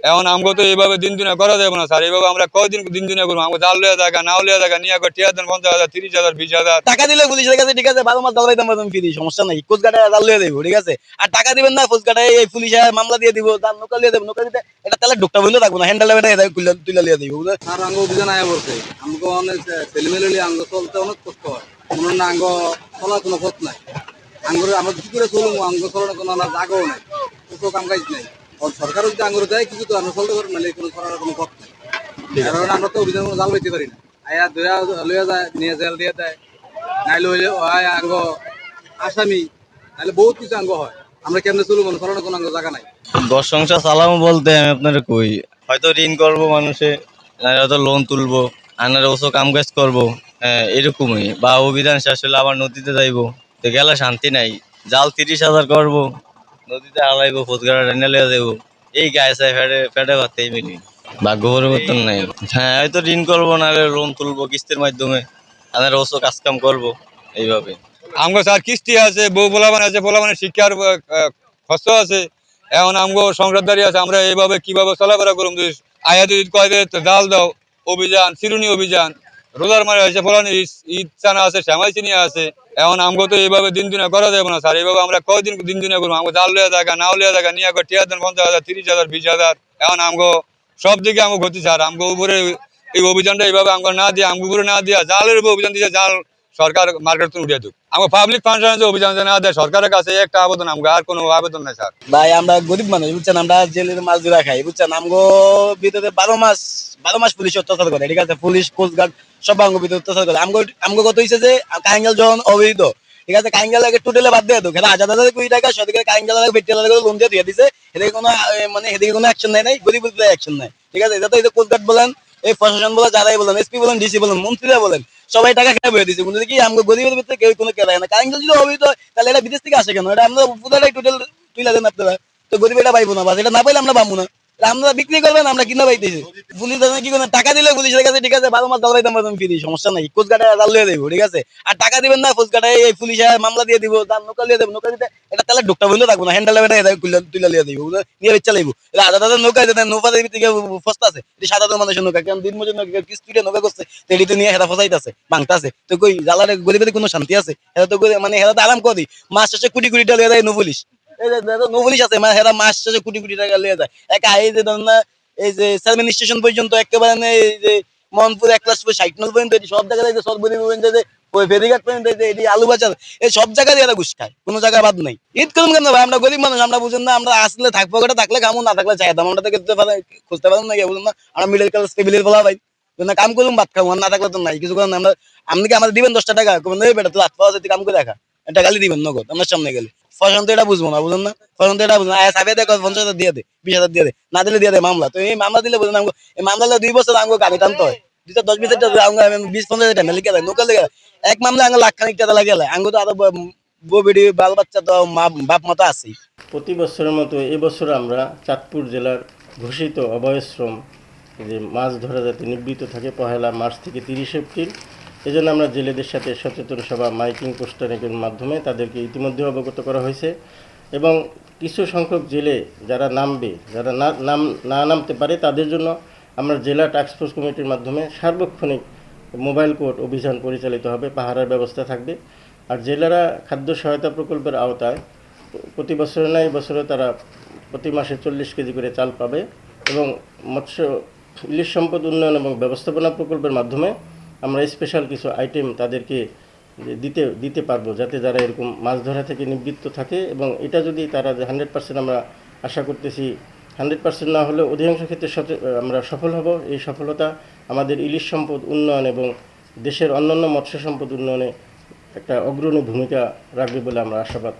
এখন আমগো তো এইভাবে দিন দুনিয়া করা যাবে না স্যার। এইভাবে আমরা কয়দিন দিন দুনিয়া করবো? আমাকে জাল লিয়া জায়গা নাও লিয়া জায়গা নিয়ে টিয়া দেন 50,000 30,000 20,000 টাকা দিলে পুলিশের কাছে ঠিক আছে, 12 মাস জাল পাইতাম পাইতাম ফ্রি, সমস্যা নাই, কোচঘাটে জাল লিয়ে দেবো ঠিক আছে। আর টাকা দিবেন না কোচঘাটে, এই পুলিশে মামলা দিয়ে দিব, তার নৌকা লিয়ে দেবো, নৌকা দিতে এটা তাহলে ঢুকটা বললে থাকবো না, হ্যান্ডেল তুলে লিয়ে দিব বুঝলে। আর আঙ্গ অভিযান আয়া বলছে আমাকে অনেক ছেলেমেলে আঙ্গ চলতে অনেক কষ্ট হয়, মনে না আঙ্গ চলার কোনো পথ নাই। আঙ্গুর আমরা কি করে চলবো? আঙ্গ চলার কোনো জায়গাও নাই, কোথাও কাম কাজ নাই। আর সরকারও যদি আঙ্গুর দেয় কিছু তো আমরা চলতে পারি না, কোনো চলার কোনো পথ নাই। কারণ আমরা তো অভিযান কোনো জাল পাইতে পারি না। আয়া ধরে লইয়া যায়, নিয়ে জেল দিয়ে দেয়, নাইলে হইলে হয় আঙ্গ আসামি, নাহলে বহুত কিছু আঙ্গ হয়। আমরা কেমনে চলবো? চলার কোনো আঙ্গ জায়গা নাই। ঘর সংসার চালাবো বলতে আমি আপনার কই, হয়তো ঋণ করবো মানুষে, হয়তো লোন তুলবো, আনার ওসব কাম কাজ করবো, এরকমই। বা অভিযান শেষ হলে আবার নদীতে যাইবো, তো গেলে শান্তি নাই। জাল 30,000 করবো, নদীতে হালাইবো, ফোসগাড়া টেনে লিয়ে দেবো, এই গায়ে চাই ফেটে ফেটে ভাতেই মিলি। ভাগ্য পরিবর্তন নাই। হ্যাঁ, হয়তো ঋণ করবো, নাহলে লোন তুলবো কিস্তির মাধ্যমে, আনার ওসব কাজ কাম করবো এইভাবে। আমগো স্যার কিস্তি আছে, বউ পোলাপান আছে, পোলাপানের শিক্ষার খরচ আছে। এখন আমগো সংসারদারি আছে, আমরা এইভাবে কিভাবে চলাফেরা করুম? যদি আয়া যদি কয় যে জাল দাও, অভিযান চিরুনি অভিযান, রোজার মারে হয়েছে, ফলানি ঈদ চানা আছে, শ্যামাই চিনি আছে। এখন আমগো তো এইভাবে দিন দুনিয়া করা যাবে না স্যার। এইভাবে আমরা কয়দিন দিন দুনিয়া করবো? আমাকে জাল লিয়া জায়গা নাও লিয়া জায়গা নিয়ে টিয়া দেন 50,000 30,000 20,000। এখন আমগো সব দিকে আমগো গতি স্যার। আমগো উপরে এই অভিযানটা এইভাবে আমগো না দিয়ে, আমগো উপরে না দিয়া জালের উপর অভিযান দিয়েছে, জাল সরকার মার্কেট থেকে উঠিয়ে দিক। আমার পাবলিক ফাংশনে অভিযান না দেয় সরকারের কাছে একটা আবেদন, আমাকে আর কোনো আবেদন নাই স্যার। ভাই আমরা গরিব মানুষ বুঝছেন, আমরা জেলের মাছ ধরা খাই বুঝছেন। আমগো ভিতরে 12 মাস পুলিশ অত্যাচার করে ঠিক আছে, পুলিশ কোস্টগার্ড সব আমগো ভিতরে অত্যাচার করে। আমগো কত হয়েছে যে কাহিঙ্গাল যখন অবৈধ ঠিক আছে, কাহিঙ্গাল আগে টোটালে বাদ দিয়ে তো খেলা 1,000 কোটি টাকা সরকার কাহিঙ্গাল পেট্রোল লোন দিয়ে দিয়ে দিছে, এদিকে কোনো মানে এদিকে কোনো অ্যাকশন নাই, গরিব অ্যাকশন নাই ঠিক আছে। এটা তো এই যে কোস্টগার্ড বলেন, এই প্রশাসন বলে, যারাই বলেন, এসপি বলেন, ডিসি বলেন, মন্ত্রীরা বলেন, সবাই টাকা খেয়ে বয়ে দিচ্ছে, কিন্তু কি আমগো গরিবের ভিতরে কেউ কোনো কেলায় না। কাহিঙ্গাল যদি অবৈধ তাহলে এটা বিদেশ থেকে আসে কেন? এটা আমরা পুরোটাই টোটাল তুইলা দেন আপনারা, তো গরিব এটা পাইবো না, বাস এটা না পাইলে আমরা পাবো না, আমরা বিক্রি করবেন, আমরা কিনা পাইতেছি। পুলিশ কি করেন, টাকা দিলে পুলিশের কাছে ঠিক আছে, 12 মাস জাল পাইতাম পাইতাম ফ্রি, সমস্যা নাই, কোচঘাটে জাল লিয়ে দেবো ঠিক আছে। আর টাকা দিবেন না কোচঘাটে, এই পুলিশে মামলা দিয়ে দিব, তার নৌকা লিয়ে দেবো, নৌকা দিতে এটা তাহলে ঢুকটা বললে থাকবো না, হ্যান্ডেল তুলে লিয়ে দিব, নিয়ে বেচা লাগবো। হাজার নৌকা যেতে নৌকা থেকে ফস্তা আছে, এটি 7,000 মানুষের নৌকা, কারণ দিন মজুর নৌকা কিস্তিটা নৌকা করছে, এটি তো নিয়ে হেরা ফসাইতেছে, ভাঙতেছে, তো কই জ্বালারে গরিবের কোনো শান্তি আছে? হেরা তো মানে হেরা তো আরাম করি, মাস শেষে কোটি কোটি টাকা লিয়ে দেয় নো পুলিশ। এই যে নো পুলিশ আছে, মানে হেরা মাস শেষে কোটি কোটি টাকা লিয়ে যায় একা। এই যে ধরেন না, এই যে সার্ভেন স্টেশন পর্যন্ত একেবারে এই যে মোহনপুর 1/60 পর্যন্ত সব জায়গায় যে সরবরি পর্যন্ত যে ওই ফেরিঘাট পর্যন্ত এটি আলু বাজার, এই সব জায়গায় এরা ঘুষ খায়, কোনো জায়গায় বাদ নাই। ঈদ করুন কেন ভাই? আমরা গরিব মানুষ, আমরা বুঝুন না, আমরা আসলে থাকবো কেটে থাকলে কামো, না থাকলে চাই দাম, আমরা তো খুঁজতে পারেন না, বুঝুন না, আমরা মিডল ক্লাস ফ্যামিলির বলা ভাই, না কাম করুন ভাত খাবো, না থাকলে তো নাই কিছু করেন। আমরা আপনি কি আমাদের দিবেন 10 টাকা? বেটা তো হাত পাওয়া যেতে কাম করে দেখা, এটা গালি দিবেন নগদ আমার সামনে গেলে। ফসল তো এটা বুঝবো না, বুঝুন না, ফসল তো এটা বুঝবো না, সাবে দেখো 50,000 দিয়ে দে, 20,000 দিয়ে দে, না দিলে দিয়ে দে মামলা। তো এই মামলা দিলে বুঝুন, এই মামলা 2 বছর আমাকে গাড়ি টানতে হয়, 2010-20 20-15 লিখে দেয় নৌকা লেগে, এক মামলা আঙ্গ লাখ খানিক টাকা লাগে আঙ্গ, তো আরো বউ বেড়ি বাল বাচ্চা তো বাপ মতো আছেই। প্রতি বছরের মতো এবছর আমরা চাঁদপুর জেলার ঘোষিত অভয়শ্রম যে মাছ ধরা যাতে নিবৃত্ত থাকে 1 মার্চ থেকে 30 এপ্রিল, এজন্য আমরা জেলেদের সাথে সচেতন সভা, মাইকিং, পোস্টারিংয়ের মাধ্যমে তাদেরকে ইতিমধ্যে অবগত করা হয়েছে। এবং কিছু সংখ্যক জেলে যারা নামবে, যারা না নামতে পারে, তাদের জন্য আমরা জেলা টাস্কফোর্স কমিটির মাধ্যমে সার্বক্ষণিক মোবাইল কোর্ট অভিযান পরিচালিত হবে, পাহারার ব্যবস্থা থাকবে। আর জেলারা খাদ্য সহায়তা প্রকল্পের আওতায় প্রতি বছরে না, এই বছরে তারা প্রতি মাসে 40 কেজি করে চাল পাবে। এবং মৎস্য ইলিশ সম্পদ উন্নয়ন এবং ব্যবস্থাপনা প্রকল্পের মাধ্যমে আমরা স্পেশাল কিছু আইটেম তাদেরকে দিতে পারবো, যাতে যারা এরকম মাছ ধরা থেকে নিবৃত্ত থাকে। এবং এটা যদি তারা 100% আমরা আশা করতেছি, 100% না হলেও অধিকাংশ ক্ষেত্রে আমরা সফল হব। এই সফলতা আমাদের ইলিশ সম্পদ উন্নয়ন এবং দেশের অন্যান্য মৎস্য সম্পদ উন্নয়নে একটা অগ্রণী ভূমিকা রাখবে বলে আমরা আশাবাদ